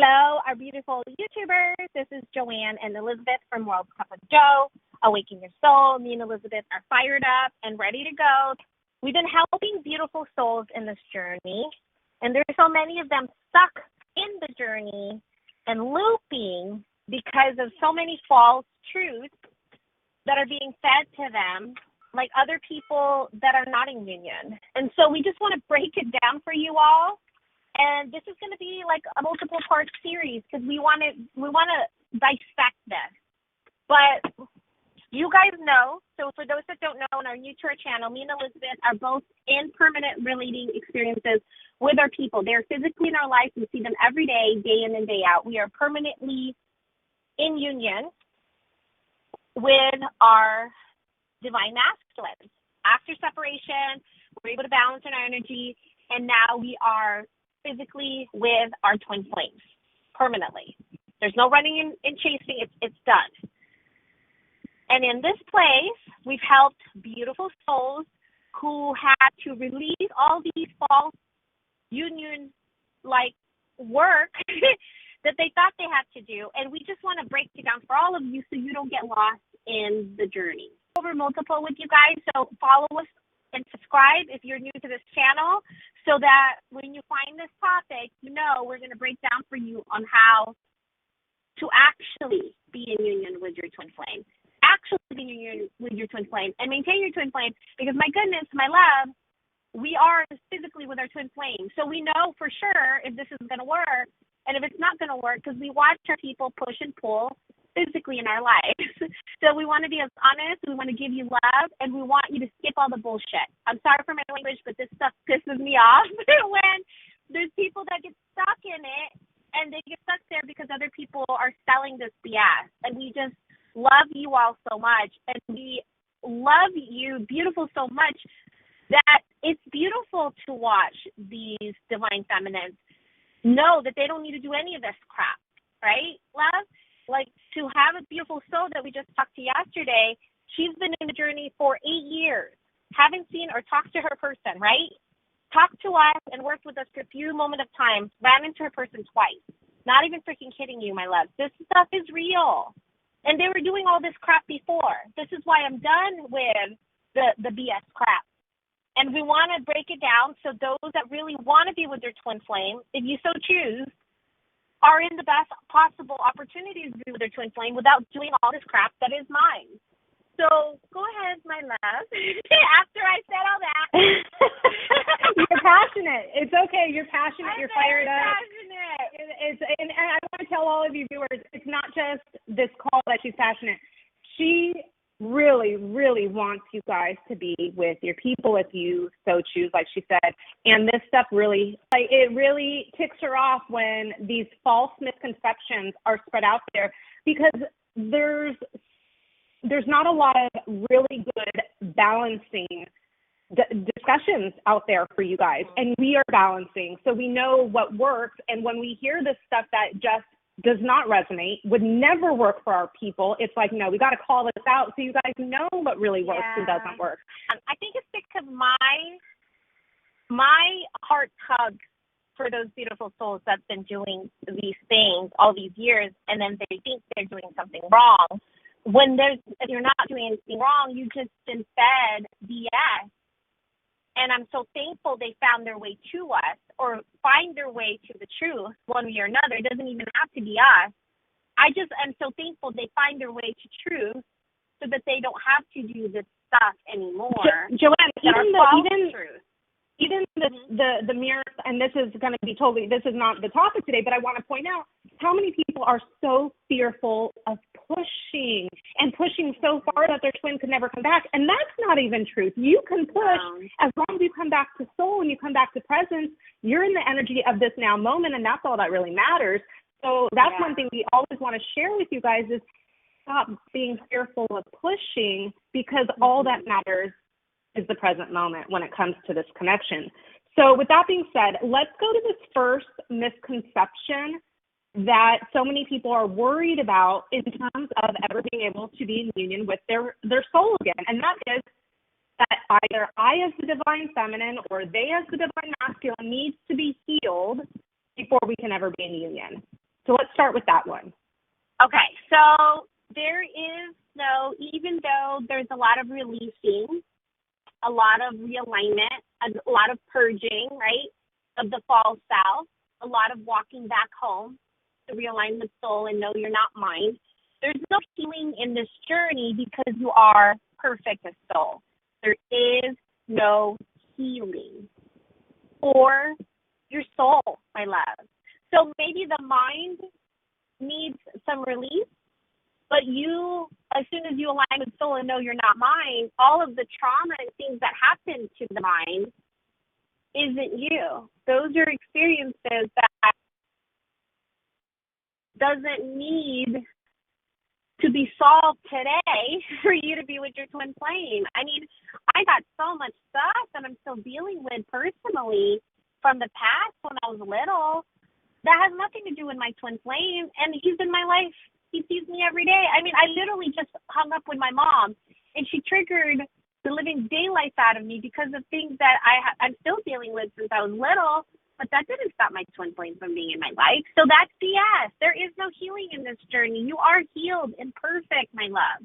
Hello, our beautiful YouTubers. This is Joanne and Elizabeth from World Cup of Joe. Awaken Your Soul. Me and Elizabeth are fired up and ready to go. We've been helping beautiful souls in this journey, and there's so many of them stuck in the journey and looping because of so many false truths that are being fed to them, like other people that are not in union. And so we just want to break it down for you all. And this is going to be like a multiple part series because we want to dissect this. But you guys know, so for those that don't know and are new to our channel, me and Elizabeth are both in permanent relating experiences with our people. They're physically in our life. We see them every day in and day out. We are permanently in union with our divine masculines. After separation, we're able to balance in our energy, and now we are physically with our twin flames permanently. There's no running and chasing. It's done. And in this place, we've helped beautiful souls who had to release all these false union-like work that they thought they had to do. And we just want to break it down for all of you so you don't get lost in the journey. Over multiple with you guys, so follow us and subscribe if you're new to this channel so that when you find this topic, you know we're going to break down for you on how to actually be in union with your twin flame. Actually be in union with your twin flame and maintain your twin flame because, my goodness, my love, we are physically with our twin flame. So we know for sure if this is going to work and if it's not going to work because we watch our people push and pull physically in our lives. So we want to be as honest, we want to give you love, and we want you to skip all the bullshit. I'm sorry for my language, but this stuff pisses me off when there's people that get stuck in it, and they get stuck there because other people are selling this BS. And we just love you all so much, and we love you, beautiful, so much that it's beautiful to watch these divine feminines know that they don't need to do any of this crap, right, love? Like, to have a beautiful soul that we just talked to yesterday, she's been in the journey for 8 years. Haven't seen or talked to her person, right? Talked to us and worked with us for a few moments of time. Ran into her person twice. Not even freaking kidding you, my love. This stuff is real. And they were doing all this crap before. This is why I'm done with the BS crap. And we want to break it down so those that really want to be with their twin flame, if you so choose, are in the best possible opportunities to be with their twin flame without doing all this crap that is mine. So go ahead, my love. After I said all that. You're passionate. It's okay. You're passionate. You're fired up. Passionate. And I want to tell all of you viewers, it's not just this call that she's passionate. She really, really wants you guys to be with your people if you so choose, like she said. And this stuff really, it really ticks her off when these false misconceptions are spread out there because there's not a lot of really good balancing discussions out there for you guys. And we are balancing, so we know what works. And when we hear this stuff that just does not resonate, would never work for our people, it's like, no, we got to call this out so you guys know what really works and doesn't work. I think it's because my heart tugs for those beautiful souls that's been doing these things all these years, and then they think they're doing something wrong. When you're not doing anything wrong, you've just been fed BS. And I'm so thankful they found their way to us or find their way to the truth one way or another. It doesn't even have to be us. I just am so thankful they find their way to truth so that they don't have to do this stuff anymore. Joanne, even Mm-hmm. the mirror, and this is going to be this is not the topic today, but I want to point out how many people are so fearful of pushing so far that their twin could never come back. And that's not even truth. You can push as long as you come back to soul and you come back to presence. You're in the energy of this now moment, and that's all that really matters. So that's one thing we always want to share with you guys is stop being fearful of pushing because all that matters is the present moment when it comes to this connection. So with that being said, let's go to this first misconception that so many people are worried about in terms of ever being able to be in union with their soul again. And that is that either I as the divine feminine or they as the divine masculine needs to be healed before we can ever be in union. So let's start with that one. Okay, so there is even though there's a lot of releasing, a lot of realignment, a lot of purging, right, of the false self, a lot of walking back home to realign with soul and know you're not mind. There's no healing in this journey because you are perfect as soul. There is no healing for your soul, my love. So maybe the mind needs some release, but you, as soon as you align with soul and know you're not mind, all of the trauma and things that happen to the mind isn't you. Those are experiences that doesn't need to be solved today for you to be with your twin flame. I mean, I got so much stuff that I'm still dealing with personally from the past when I was little that has nothing to do with my twin flame, and he's in my life. He sees me every day. I mean, I literally just hung up with my mom, and she triggered the living daylights out of me because of things that I'm still dealing with since I was little, but that didn't stop my twin flame from being in my life. So that's BS. There is no healing in this journey. You are healed and perfect, my love.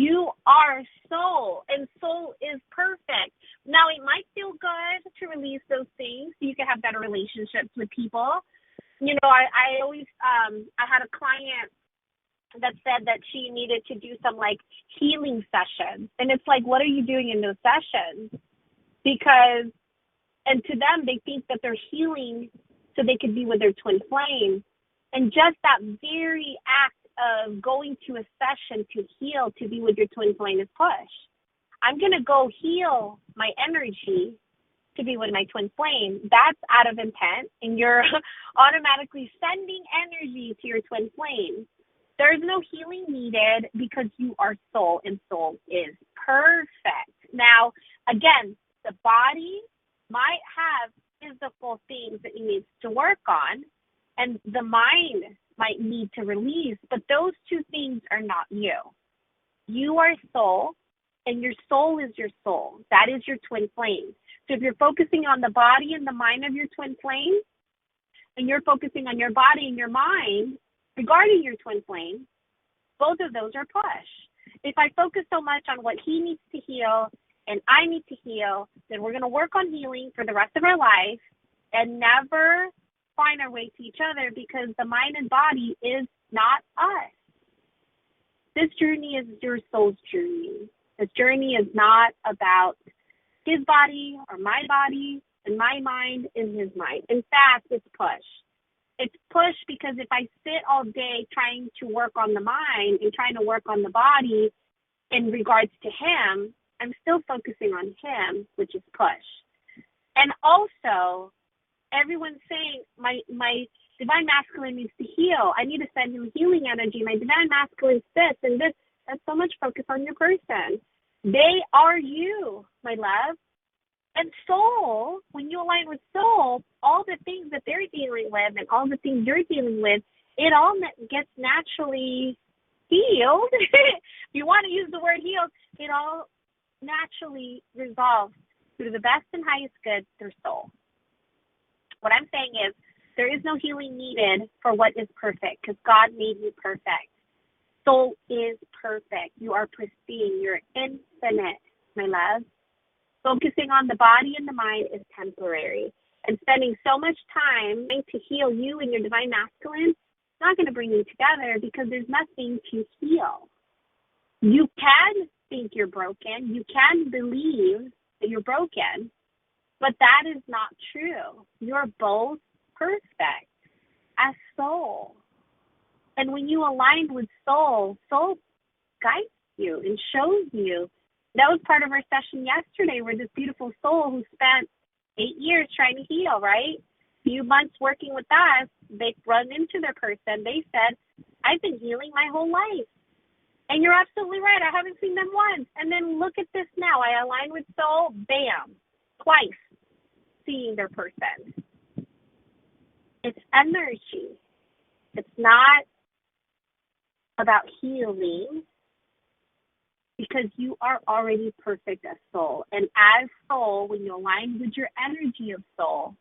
You are soul, and soul is perfect. Now, it might feel good to release those things so you can have better relationships with people. You know, I always, I had a client that said that she needed to do some like healing sessions. And it's like, what are you doing in those sessions? Because, and to them, they think that they're healing so they could be with their twin flame. And just that very act of going to a session to heal, to be with your twin flame is push. I'm going to go heal my energy to be with my twin flame. That's out of intent, and you're automatically sending energy to your twin flame. There's no healing needed because you are soul, and soul is perfect. Now, again, the body might have physical things that it needs to work on, and the mind might need to release, but those two things are not you. You are soul, and your soul is your soul. That is your twin flame. So if you're focusing on the body and the mind of your twin flame, and you're focusing on your body and your mind regarding your twin flame, both of those are push. If I focus so much on what he needs to heal and I need to heal, then we're going to work on healing for the rest of our life and never find our way to each other because the mind and body is not us. This journey is your soul's journey. This journey is not about his body or my body, and my mind is his mind. In fact, it's push. It's push because if I sit all day trying to work on the mind and trying to work on the body in regards to him, I'm still focusing on him, which is push. And also, everyone's saying my divine masculine needs to heal. I need to send him healing energy. My divine masculine is this and this. That's so much focus on your person. They are you, my love. And soul, when you align with soul, all the things that they're dealing with and all the things you're dealing with, it all gets naturally healed. If you want to use the word healed, it all naturally resolves through the best and highest good through soul. What I'm saying is there is no healing needed for what is perfect because God made you perfect. Soul is perfect. You are pristine. You're infinite, my love. Focusing on the body and the mind is temporary. And spending so much time trying to heal you and your divine masculine is not going to bring you together because there's nothing to heal. You can think you're broken. You can believe that you're broken. But that is not true. You're both perfect as soul. And when you align with soul, soul guides you and shows you. That was part of our session yesterday where this beautiful soul who spent 8 years trying to heal, right? A few months working with us, they've run into their person. They said, I've been healing my whole life. And you're absolutely right. I haven't seen them once. And then look at this now. I align with soul, bam, twice seeing their person. It's energy. It's not about healing because you are already perfect as soul. And as soul, when you align with your energy of soul,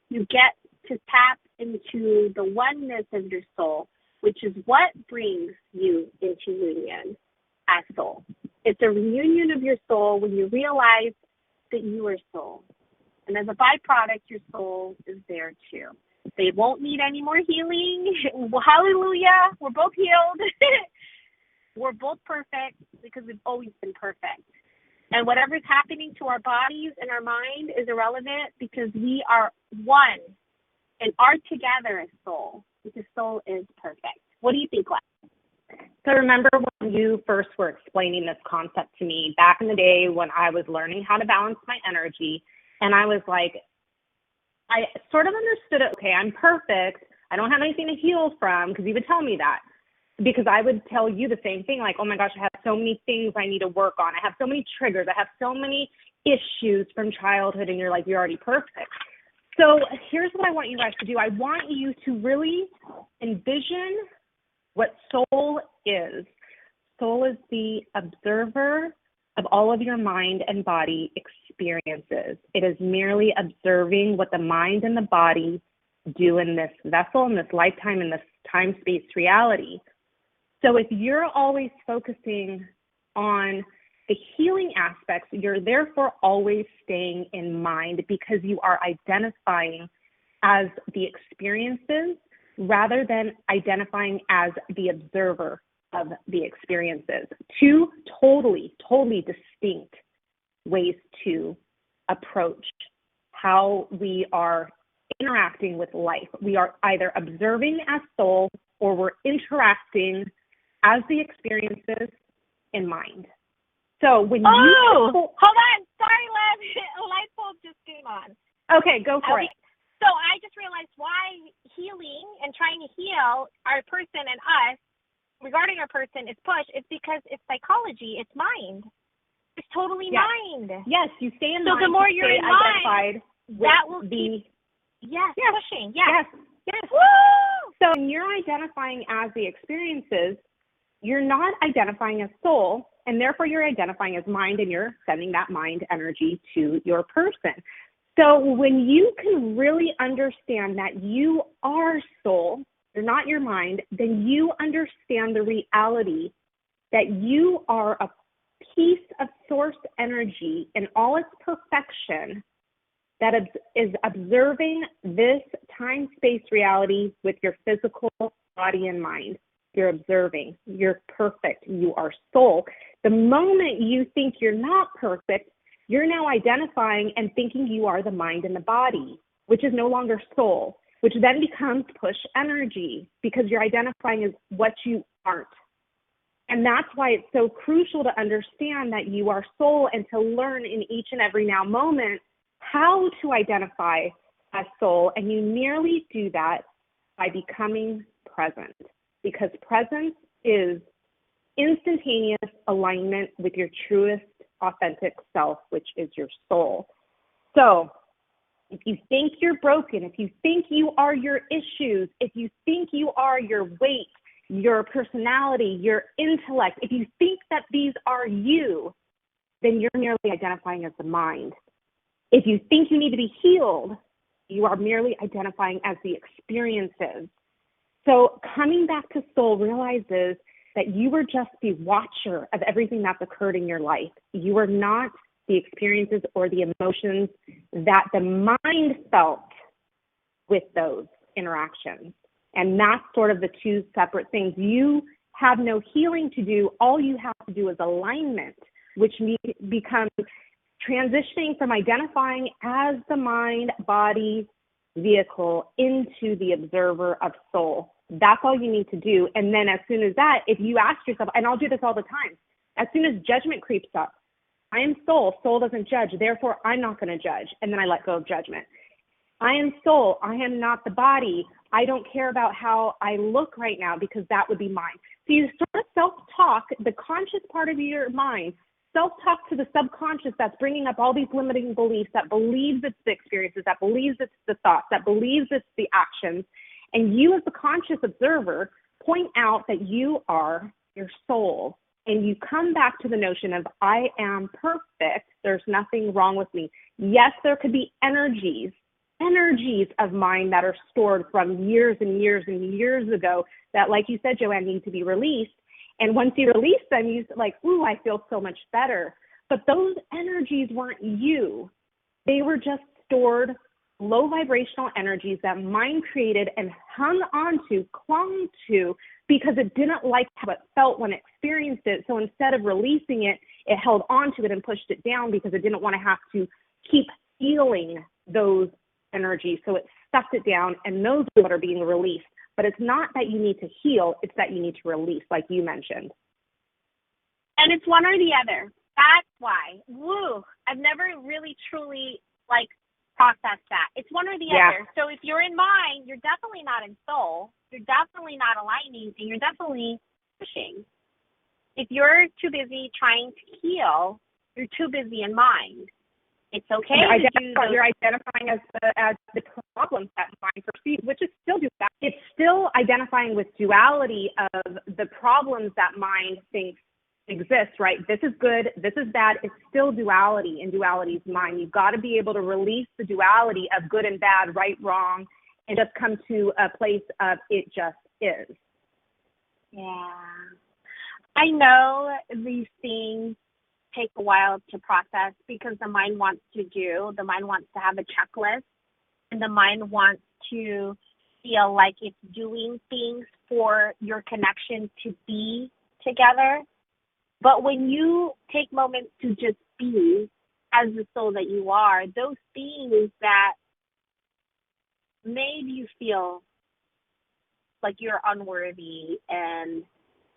you get to tap into the oneness of your soul, which is what brings you into union as soul. It's a reunion of your soul when you realize that you are soul. And as a byproduct, your soul is there too. They won't need any more healing. Hallelujah. We're both healed. We're both perfect because we've always been perfect. And whatever's happening to our bodies and our mind is irrelevant because we are one and are together as soul, because soul is perfect. What do you think, Glenn? So remember when you first were explaining this concept to me back in the day when I was learning how to balance my energy, and I was like, I sort of understood it. Okay, I'm perfect. I don't have anything to heal from, because you would tell me that. Because I would tell you the same thing, like, oh my gosh, I have so many things I need to work on. I have so many triggers. I have so many issues from childhood, and you're like, you're already perfect. So here's what I want you guys to do. I want you to really envision what soul is. Soul is the observer of all of your mind and body experiences. It is merely observing what the mind and the body do in this vessel, in this lifetime, in this time-space reality. So if you're always focusing on the healing aspects, you're therefore always staying in mind because you are identifying as the experiences rather than identifying as the observer of the experiences. Two totally distinct ways to approach how we are interacting with life. We are either observing as soul or we're interacting as the experiences in mind. So when hold on. Sorry, Les. A light bulb just came on. Okay, go for it. So I just realized why healing and trying to heal our person and us regarding our person is push. It's because it's psychology. It's mind. It's totally mind. Yes, you stay in mind. So the more you're in mind, that will be pushing. Yes. Woo! So when you're identifying as the experiences, you're not identifying as soul, and therefore you're identifying as mind, and you're sending that mind energy to your person. So when you can really understand that you are soul, you're not your mind, then you understand the reality that you are a piece of source energy in all its perfection that is observing this time-space reality with your physical body and mind. You're observing. You're perfect. You are soul. The moment you think you're not perfect, you're now identifying and thinking you are the mind and the body, which is no longer soul, which then becomes push energy because you're identifying as what you aren't. And that's why it's so crucial to understand that you are soul and to learn in each and every now moment how to identify as soul. And you merely do that by becoming present, because presence is instantaneous alignment with your truest, authentic self, which is your soul. So if you think you're broken, if you think you are your issues, if you think you are your weight, your personality, your intellect, if you think that these are you, then you're merely identifying as the mind. If you think you need to be healed, you are merely identifying as the experiences. So coming back to soul realizes that you were just the watcher of everything that's occurred in your life. You are not the experiences or the emotions that the mind felt with those interactions. And that's sort of the two separate things. You have no healing to do. All you have to do is alignment, which becomes transitioning from identifying as the mind, body, vehicle into the observer of soul. That's all you need to do. And then as soon as that, if you ask yourself, and I'll do this all the time, as soon as judgment creeps up, I am soul. Soul doesn't judge. Therefore, I'm not going to judge. And then I let go of judgment. I am soul. I am not the body. I don't care about how I look right now because that would be mine. So you sort of self-talk, the conscious part of your mind, self-talk to the subconscious that's bringing up all these limiting beliefs, that believes it's the experiences, that believes it's the thoughts, that believes it's the actions. And you as the conscious observer point out that you are your soul. And you come back to the notion of I am perfect. There's nothing wrong with me. Yes, there could be energies energies of mine that are stored from years and years and years ago that, like you said, Joanne, need to be released. And once you release them, you're like, ooh, I feel so much better. But those energies weren't you. They were just stored low vibrational energies that mind created and hung onto, clung to, because it didn't like how it felt when it experienced it. So instead of releasing it, it held onto it and pushed it down because it didn't want to have to keep feeling those energies. So it stuffed it down, and those are what are being released. But it's not that you need to heal, it's that you need to release, like you mentioned. And it's one or the other. That's why. Woo. I've never really truly processed that. It's one or the other. So if you're in mind, you're definitely not in soul. You're definitely not aligning, and you're definitely pushing. If you're too busy trying to heal, you're too busy in mind. It's okay you're identifying as the problems that mind perceives, which is still duality. It's still identifying with duality of the problems that mind thinks exist, right? This is good, this is bad. It's still duality, and duality is mind. You've got to be able to release the duality of good and bad, right, wrong, and just come to a place of it just is. Yeah. I know these things take a while to process because the mind wants to have a checklist, and the mind wants to feel like it's doing things for your connection to be together. But when you take moments to just be as the soul that you are, those things that made you feel like you're unworthy and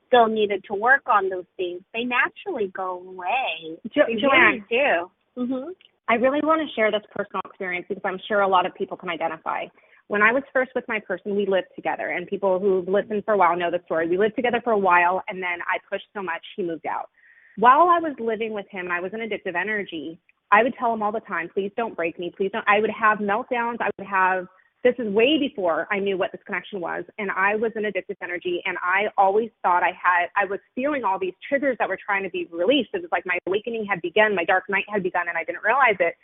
still needed to work on those things, they naturally go away. Joanne, they do. Mm-hmm. I really want to share this personal experience because I'm sure a lot of people can identify. When I was first with my person, we lived together, and people who've listened for a while know the story. We lived together for a while, and then I pushed so much, he moved out. While I was living with him, I was an addictive energy. I would tell him all the time, please don't break me, please don't. I would have meltdowns. This is way before I knew what this connection was, and I was an addictive energy, and I always thought I was feeling all these triggers that were trying to be released. It was like my awakening had begun, my dark night had begun, and I didn't realize it.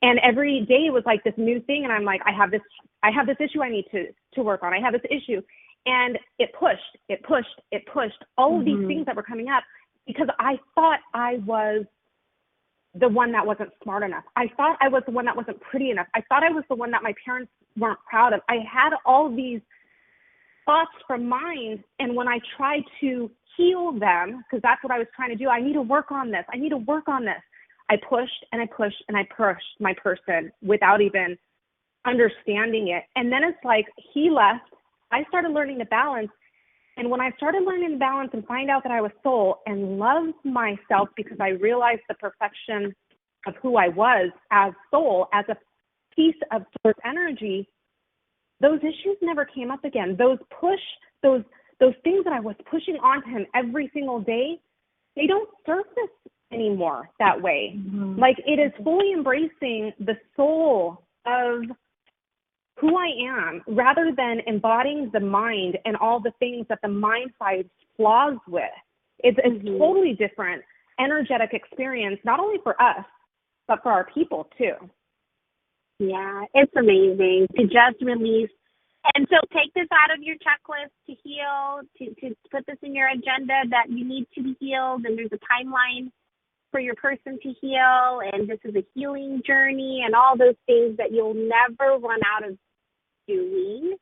And every day was like this new thing, and I'm like, I have this issue I need to work on. I have this issue. And it pushed all of these things that were coming up because I thought I was the one that wasn't smart enough. I thought I was the one that wasn't pretty enough. I thought I was the one that my parents weren't proud of. I had all these thoughts from mind, and when I tried to heal them, because that's what I was trying to do, I need to work on this. I pushed and I pushed and I pushed my person without even understanding it. And then it's like he left. I started learning to balance. And when I started learning to balance and find out that I was soul and love myself because I realized the perfection of who I was as soul, as a piece of source energy, those issues never came up again. Those things that I was pushing onto him every single day, they don't surface anymore that way. Like, it is fully embracing the soul of who I am rather than embodying the mind and all the things that the mind finds flaws with. It's a totally different energetic experience, not only for us, but for our people too. Yeah, it's amazing to just release. And so take this out of your checklist to heal, to put this in your agenda that you need to be healed, and there's a timeline for your person to heal, and this is a healing journey, and all those things that you'll never run out of doing,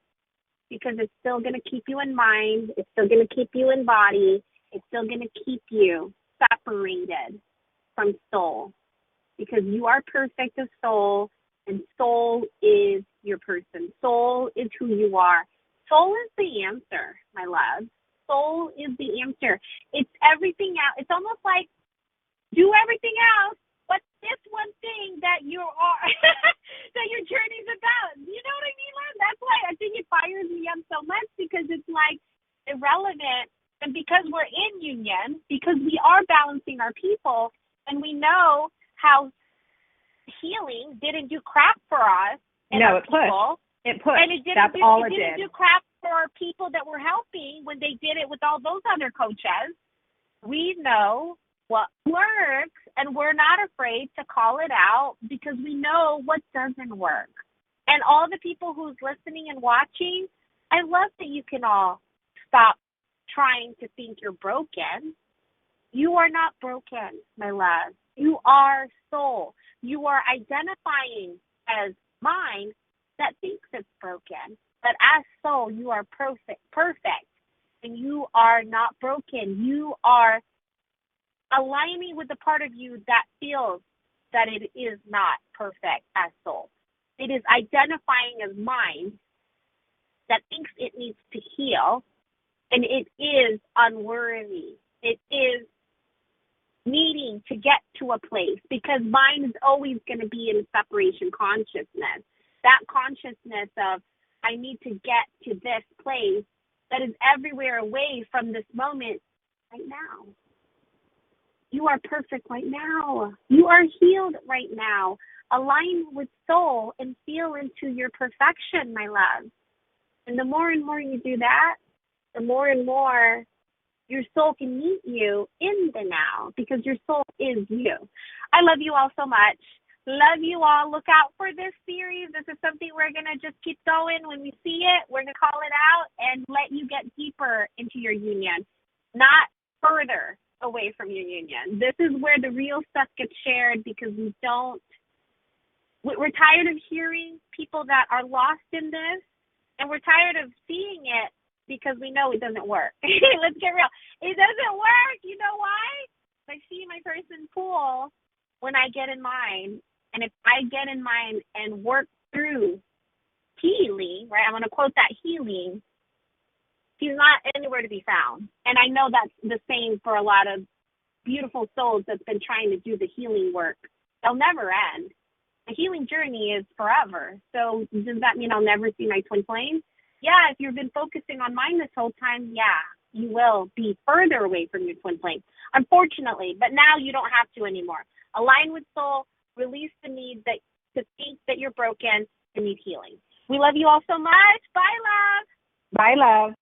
because it's still going to keep you in mind, it's still going to keep you in body, it's still going to keep you separated from soul, because you are perfect as soul, and soul is your person. Soul is who you are. Soul is the answer, my love. Soul is the answer. It's everything else. It's almost like do everything else, but this one thing that you are, that your journey's about. You know what I mean, Lynn? That's why I think it fires me up so much, because it's like irrelevant. And because we're in union, because we are balancing our people, and we know how healing didn't do crap for us. And no, our people. It pushed. And it didn't do crap for our people that were helping when they did it with all those other coaches. We know what works, and we're not afraid to call it out because we know what doesn't work. And all the people who's listening and watching, I love that you can all stop trying to think you're broken. You are not broken, my love. You are soul. You are identifying as mind that thinks it's broken. But as soul, you are perfect. And you are not broken. You are aligning with the part of you that feels that it is not perfect as soul. It is identifying as mind that thinks it needs to heal, and it is unworthy. It is needing to get to a place, because mind is always going to be in separation consciousness. That consciousness of, I need to get to this place that is everywhere away from this moment right now. You are perfect right now. You are healed right now. Align with soul and feel into your perfection, my love. And the more and more you do that, the more and more your soul can meet you in the now, because your soul is you. I love you all so much. Love you all. Look out for this series. This is something we're going to just keep going. When we see it, we're going to call it out and let you get deeper into your union, not further away from your union. This is where the real stuff gets shared, because we're tired of hearing people that are lost in this, and we're tired of seeing it because we know it doesn't work. Let's get real. It doesn't work. You know why? I see my person pool when I get in mine. And if I get in mine and work through healing, right, I'm going to quote that healing, he's not anywhere to be found. And I know that's the same for a lot of beautiful souls that's been trying to do the healing work. They'll never end. The healing journey is forever. So does that mean I'll never see my twin flame? Yeah, if you've been focusing on mine this whole time, yeah, you will be further away from your twin flame, unfortunately. But now you don't have to anymore. Align with soul. Release the need to think that you're broken and need healing. We love you all so much. Bye, love. Bye, love.